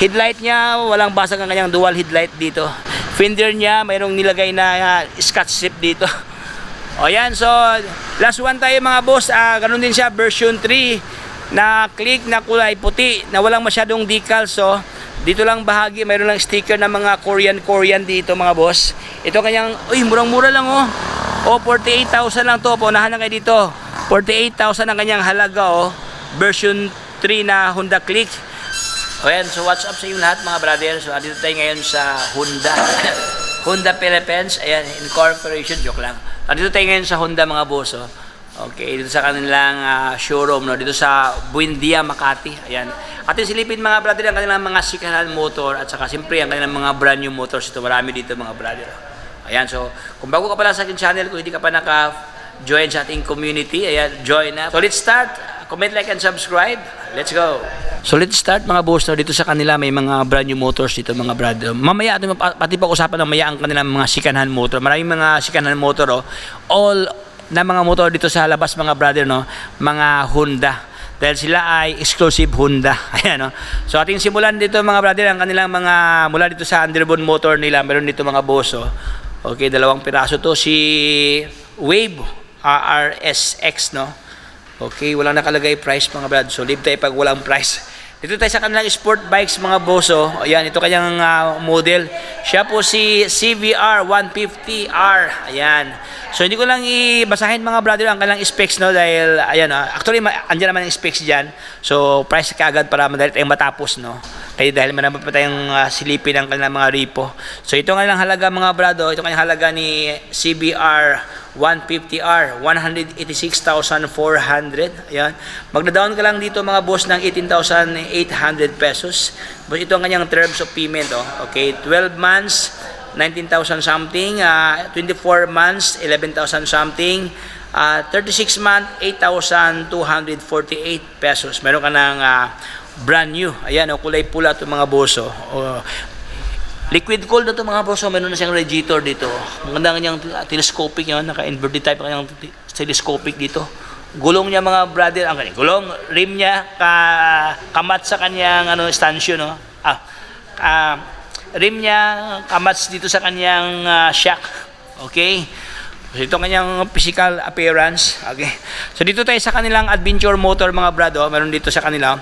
Headlight niya, walang basag ang kanyang dual headlight dito. Fender niya, mayroong nilagay na scotch strip dito. O yan, so last one tayo mga boss. Ganun din siya, version 3 na click na kulay puti na walang masyadong decal. So dito lang bahagi, mayroon lang sticker na mga Korean dito mga boss. Ito kanyang, uy, murang-mura lang oh. O 48,000 lang to. Paunahan na kayo dito. 48,000 ang kanyang halaga oh. Version 3 na Honda Click. O yan, so what's up sa inyo lahat mga brother. So dito tayo ngayon sa Honda Honda Philippines, ayan, incorporation, joke lang. Dito tayo ngayon sa Honda mga boss, oh. Okay, dito sa kanilang showroom, no? Dito sa Buendia, Makati, ayan. Atin silipin mga brother ang kanilang mga second-hand motor at saka siyempre ang kanilang mga brand new motors. Ito marami dito mga brother. Ayan, so kung bago ka pala sa akin channel, kung hindi ka pa naka-join sa ating community, ayan, join na. So let's start. Comment, like, and subscribe. Let's go. So let's start mga boss, no? Dito sa kanila may mga brand new motors dito mga brother. Mamaya ito pati pag-usapan ng maya ang kanilang mga second-hand motor. Maraming mga second-hand motor, oh. All na mga motor dito sa labas mga brother, no? Mga Honda. Dahil sila ay exclusive Honda. Ayan, no? So ating simulan dito mga brother ang kanilang mga mula dito sa underbone motor nila. Meron dito mga boss, oh. Okay, dalawang piraso to, si Wave RSX, no? Okay, walang nakalagay price mga brad. So leave tayo pag walang price. Dito tayo sa kanilang sport bikes mga boso. Ayan, ito kanyang model. Siya po si CVR 150R. Ayan. So hindi ko lang ibasahin mga brother ang kanilang specs, no, dahil ayan, actually andyan naman yung specs diyan. So price kaagad para madali tayong matapos, no. Kaya dahil marami pa tayong silipin ang kanilang mga repo. So ito nga lang halaga mga brado, ito kanyang halaga ni CBR 150R, 186,400. Ayan. Magda-down ka lang dito mga boss ng 18,800 pesos. But ito ang kanyang terms of payment, oh. Okay, 12 months 19,000 something, 24 months 11,000 something, 36 months 8,248 pesos. Meron ka ng brand new. Ayan, oh, kulay pula ito mga boss, oh. Liquid cooled na ito mga boss, oh. Meron na siyang radiator dito. Maganda kanyang telescopic yun, naka-inverted type kanyang telescopic dito. Gulong niya mga brother, ang kanyang gulong, rim niya kamat sa kanyang stanchion, no. Rim niya kamats dito sa kanyang shock. Okay? So ito kanyang physical appearance. Okay. So dito tayo sa kanilang adventure motor mga brado. Meron dito sa kanila.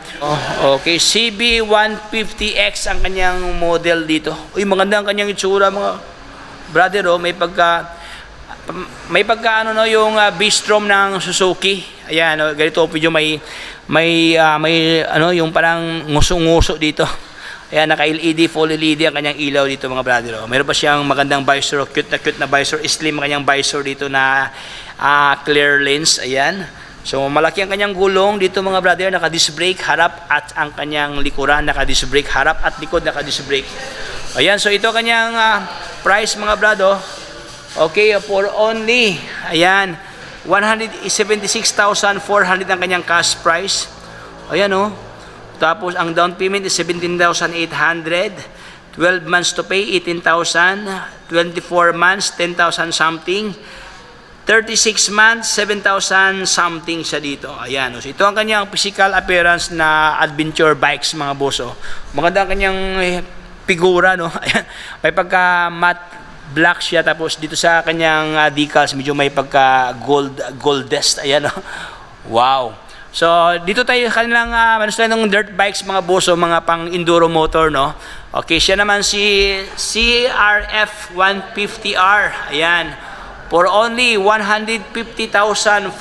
Okay, CB150X ang kanyang model dito. Uy, maganda ang kanyang itsura mga brother, oh. May pagka ano, no, yung B-Strom ng Suzuki. Ayan, no, ganito video may ano, yung parang nguso-nguso dito. Ayan, naka-LED, full LED ang kanyang ilaw dito mga brother. Meron pa siyang magandang visor, cute na visor, slim ang kanyang visor dito na clear lens. Ayan. So malaki ang kanyang gulong dito mga brother, naka-disc brake harap at ang kanyang likuran naka-disc brake harap at likod naka-disc brake. Ayan, so ito kanyang price mga brado. Okay, for only, ayan, 176,400 ang kanyang cash price. Ayan, oh. Tapos, ang down payment is 17,800. 12 months to pay, 18,000. 24 months, 10,000 something. 36 months, 7,000 something siya dito. Ayan. So, ito ang kanyang physical appearance na adventure bikes, mga boso. Maganda ang kanyang figura, no? Ayan. May pagka matte black siya. Tapos, dito sa kanyang decals, medyo may pagka goldest. Ayan, no? Wow. So, dito tayo kanilang ng dirt bikes mga boso, mga pang enduro motor, no? Okay, siya naman si CRF 150R. Ayan. For only 150,400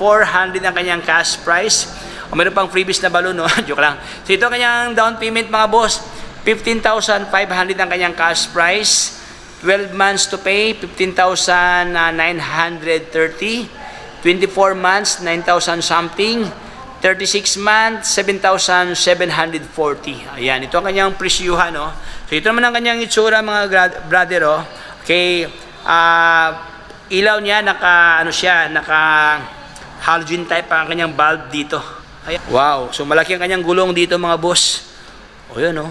ang kanyang cash price. O meron pang freebies na balon, no? Joke lang. So, ito kanyang down payment mga boss. 15,500 ang kanyang cash price. 12 months to pay, 15,930. 24 months, 9,000 something. 36 months, 7,740. Ayan, ito ang kanyang presyuhan, no? So, ito naman ang kanyang itsura, mga brother, oh. Okay, ilaw niya, naka halogen type ang kanyang bulb dito. Ayan. Wow, so malaki ang kanyang gulong dito, mga boss. O, yun, oh.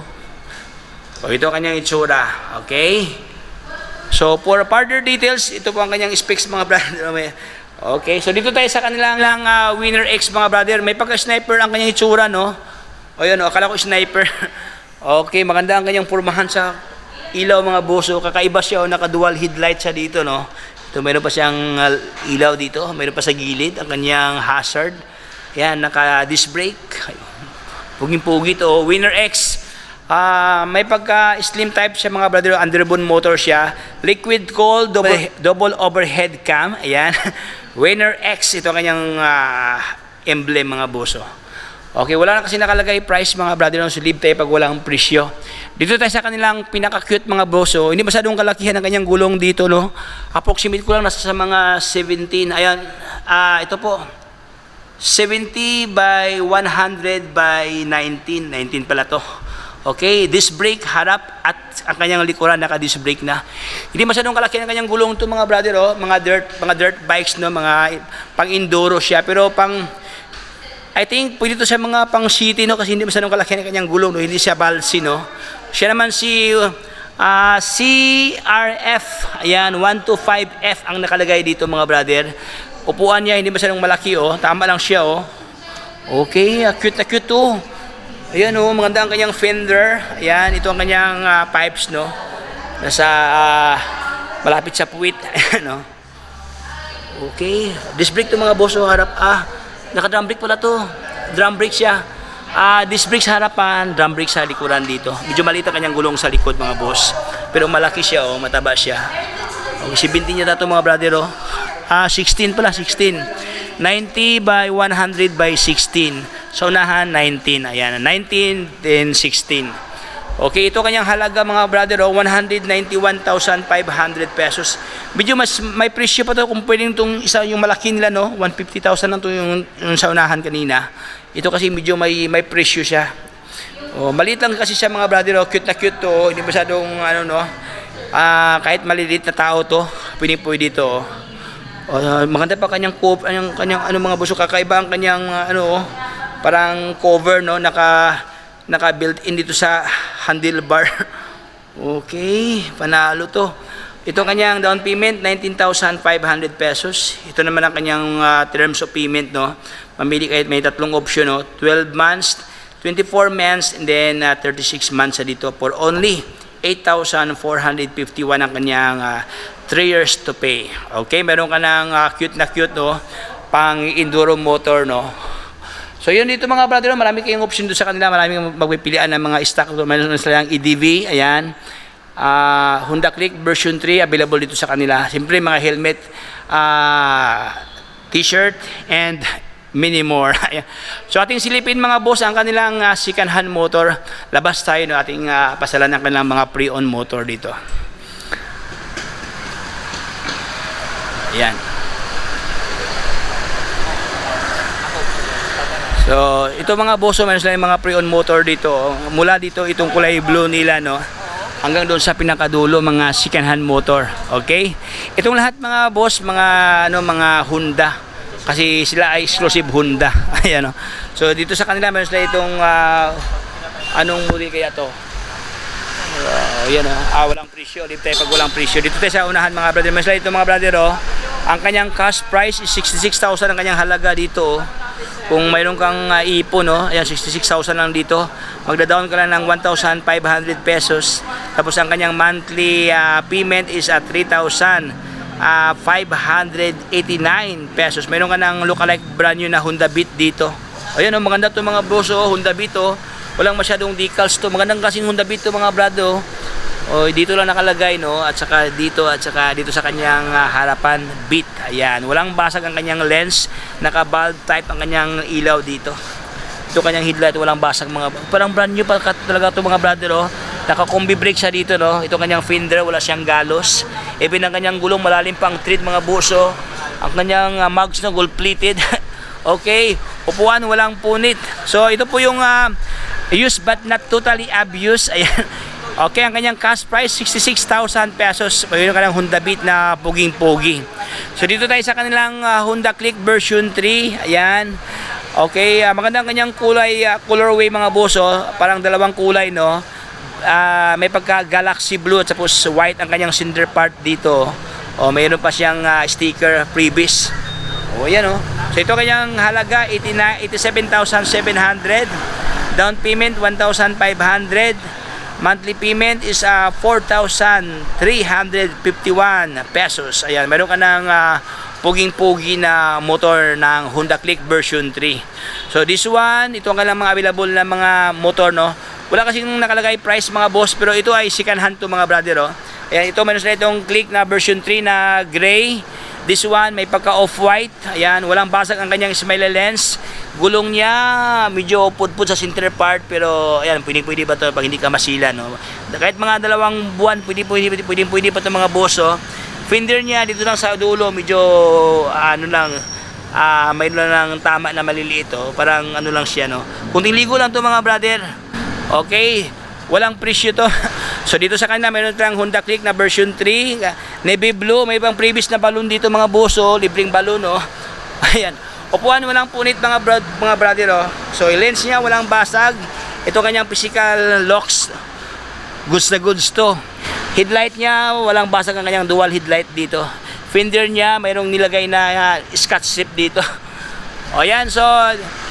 So, ito ang kanyang itsura. Okay? So, for further details, ito po ang kanyang specs, mga brother. Okay, so dito tayo sa kanilang Winner X mga brother. May pagka-sniper ang kanyang itsura, no? O yun, akala ko sniper. Okay, maganda ang kanyang pormahan sa ilaw mga boss. So, kakaiba siya, naka-dual headlight siya dito, no? Ito, mayroon pa siyang ilaw dito, mayroon pa sa gilid ang kanyang hazard. Yan, naka-disc brake. Puging-pugi to, Winner X. May pagka-slim type siya mga brother, underbone motor siya. Liquid cooled, double overhead cam. Ayan. Winner X, ito kanyang emblem mga boss. Okay, wala na kasi nakalagay price mga brother, no? So leave tayo pag walang presyo. Dito tayo sa kanilang pinaka-cute mga boss. Hindi masyadong kalakihan ang kanyang gulong dito, no? Approximate ko lang nasa sa mga 17. Ayan, ito po. 70 by 100 by 19. 19 pala to. Okay, disc brake harap at ang kanyang likuran naka-disc brake na. Hindi masyadong kalaki ang kanyang gulong to mga brother, mga dirt bikes, no, mga pang-enduro siya, pero I think pwede to sa mga pang city, no, kasi hindi masyadong kalaki ang kanyang gulong, no, hindi siya balsi, no. Siya naman si CRF, ayan, 125F ang nakalagay dito mga brother. Upuan niya hindi masyadong malaki, tama lang siya, Okay, cute na cute to. Ayan, maganda ang kanyang fender. Ayan, ito ang kanyang pipes, no. Nasa malapit sa puwit. Ayan, no. Okay, disc brake to mga boss, harap. Naka-drum brake pala to. Drum brake siya. Disc brake sa harapan, drum brake sa likuran dito. Medyo maliit ang kanyang gulong sa likod mga boss. Pero malaki siya, mataba siya. Okay, 17 niya to mga brother, 16 pala, 16. 90 by 100 by 16. Sa unahan, 19. Ayan, 19, then 16. Okay, ito kanyang halaga mga brother, 191,500 pesos. Medyo mas may presyo pa to kung pwedeng itong isa yung malaki nila, no? 150,000 lang to yung sa unahan kanina. Ito kasi medyo may presyo siya. Maliit lang kasi siya mga brother, cute na cute to. Hindi masyadong kahit maliliit na tao to, pwede to. Maganda pa kanyang mga buso, kakaiba ang kanyang parang cover, no, naka built in dito sa handlebar. Okay, panalo to. Ito kanyang down payment 19,500 pesos. Ito naman ang kanyang terms of payment, no. Mamili kayo, may tatlong option, no. 12 months, 24 months, and then 36 months dito for only 8,451 ang kanyang 3 years to pay. Okay, meron ka ng cute na cute, no, pang enduro motor, no. So yun dito mga brother, marami kayong option doon sa kanila, maraming magpipilian ng mga stock. Meron silang EDV, ayan, Honda Click version 3 available dito sa kanila. Siyempre mga helmet, t-shirt, and many more. So ating silipin mga boss ang kanilang second hand motor. Labas tayo, no, ating pasalan ng kanilang mga pre-owned motor dito. Ayan. So, ito mga boss, meron sila yung mga pre-owned motor dito. Mula dito, itong kulay blue nila, no, hanggang doon sa pinakadulo, mga second hand motor. Okay? Itong lahat mga boss, mga Honda. Kasi sila ay exclusive Honda. Ayan, no. So, dito sa kanila, meron sila itong anong model kaya to? Ayan, walang presyo. Dito tayo pag walang presyo. Dito tayo sa unahan mga brother. Meron sila ito mga brother, ang kanyang cash price is 66,000 ang kanyang halaga dito. Kung mayroon kang ipon, ayan, 66,000 lang dito. Magda-down ka lang ng 1,500 pesos. Tapos ang kanyang monthly payment is at 3,589 pesos. Mayroon ka ng lookalike brand new na Honda Beat dito. Ayan, maganda to mga boss, Honda Beat, walang masyadong decals to. Magandang kasing Honda Beat to mga brado. Dito lang nakalagay, no, at saka dito sa kanyang harapan, Beat. Ayan, walang basag ang kanyang lens, naka-bulb type ang kanyang ilaw dito. Ito kanyang headlight, walang basag mga, parang brand new pa talaga to mga brother, naka-combi brake siya dito, no. Ito kanyang fender, wala siyang galos. Even ang kanyang gulong malalim pang tread mga buso. Ang kanyang mags, no, gold plated. Okay, upuan walang punit. So ito po yung used but not totally abused. Ayan. Okay, ang kanyang cash price 66,000 pesos. Mayroon ka ng Honda Beat na puging-pugi. So dito tayo sa kanilang Honda Click version 3. Ayan. Okay, maganda ang kanyang kulay, colorway mga boss, parang dalawang kulay, no. May pagka galaxy blue at tapos white ang kanyang cinder part dito. Mayroon pa siyang sticker freebies. Ayan, So ito kanyang halaga 87,700. Down payment 1,500. Monthly payment is 4,351 pesos. Ayan, meron ka ng puging-pugi na motor ng Honda Click version 3. So this one, ito ang kailang mga available na mga motor, no. Wala kasing nakalagay price mga boss, pero ito ay second hand to mga brother, oh. Ayan, ito meron sila itong Click na version 3 na gray. This one may pagka off-white. Ayan, walang basag ang kanyang smiley lens. Gulong niya medyo pudpud sa center part, pero ayan, pwede pa to pag hindi ka masila, no. Kahit mga 2 buwan, pwede pa to mga boss, oh. Fender niya dito lang sa dulo, medyo mayroon lang tama na maliliit, oh. Parang ano lang siya, no. Kunting ligo lang to mga brother. Okay, walang presyo to. So dito sa kanya mayroon tayong Honda Click na version 3, navy blue, may ibang previous na balloon dito mga boso, libreng balloon, oh. Ayan. Upuan walang punit mga brother, oh. So lens niya walang basag. Ito kanyang physical locks. Goods na goods to. Headlight niya walang basag ang kanyang dual headlight dito. Fender niya mayroong nilagay na scotch strip dito. O yan, so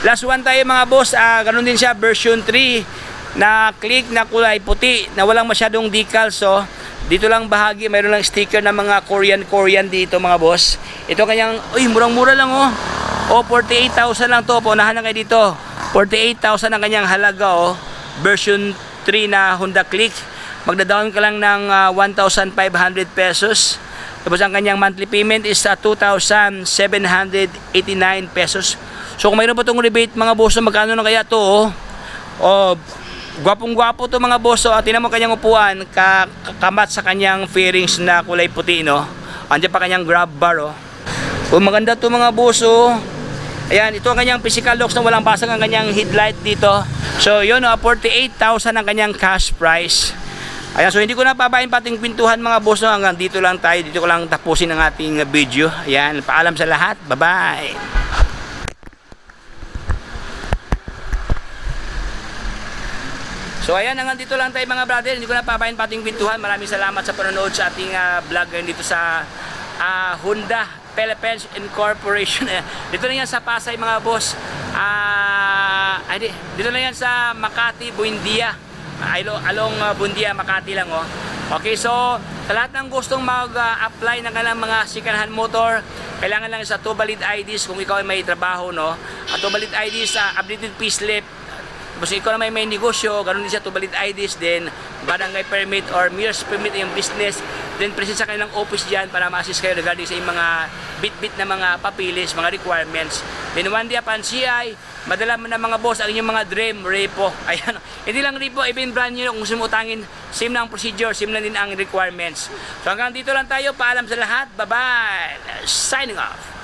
last one tayo mga boss. Ganun din siya, version 3 na Click na kulay puti na walang masyadong decals, so dito lang bahagi mayroon lang sticker na mga Korean dito mga boss. Ito kanyang, murang-mura lang, oh. 48,000 lang to. Paunahan na kayo dito. 48,000 ang kanyang halaga, oh. Version 3 na Honda Click. Magda-down ka lang ng 1,500 pesos. Tapos ang kanyang monthly payment is 2,789 pesos. So kung mayroon pa itong rebate mga boss, magkano na kaya to, oh? Oh, gwapong-gwapo to mga boss, oh. Tingnan mo kanyang upuan, kamat sa kanyang fairings na kulay puti, no. Andiyan pa kanyang grab bar, oh. Oh, maganda to mga boss, oh. Ayan, ito ang kanyang physical locks na walang basag ang kanyang headlight dito. So yun, 48,000 ang kanyang cash price. Ayan, so hindi ko na pabayin pating pintuhan mga boss, no. Hanggang dito lang tayo, dito ko lang tapusin ang ating video. Ayan, paalam sa lahat, bye bye. So ayan, hanggang dito lang tayo mga brother. Hindi ko na papayin pating pintuhan. Maraming salamat sa panonood sa ating vlog ngayon dito sa Honda Philippines Incorporation. Dito na yan sa Pasay mga boss. Dito na yan sa Makati, Buendia. Along Buendia, Makati lang, oh. Okay, so sa lahat ng gustong mag-apply ng kanilang mga second hand motor, kailangan lang sa 2 valid IDs kung ikaw ay may trabaho, no. At 2 valid IDs sa updated payslip. Tapos ikaw na may negosyo, ganoon din siya, 2 valid IDs, then barangay permit or mayor's permit yung business, then present sa kanilang office dyan para ma-assist kayo regarding sa yung mga bit-bit na mga papilis, mga requirements. Then one day upon CI, madala mo na mga boss ang inyong mga dream repo. Ayan, hindi lang repo, even brand nyo kung gusto mo utangin, same lang procedure, same lang din ang requirements. So hanggang dito lang tayo, paalam sa lahat, bye bye, signing off.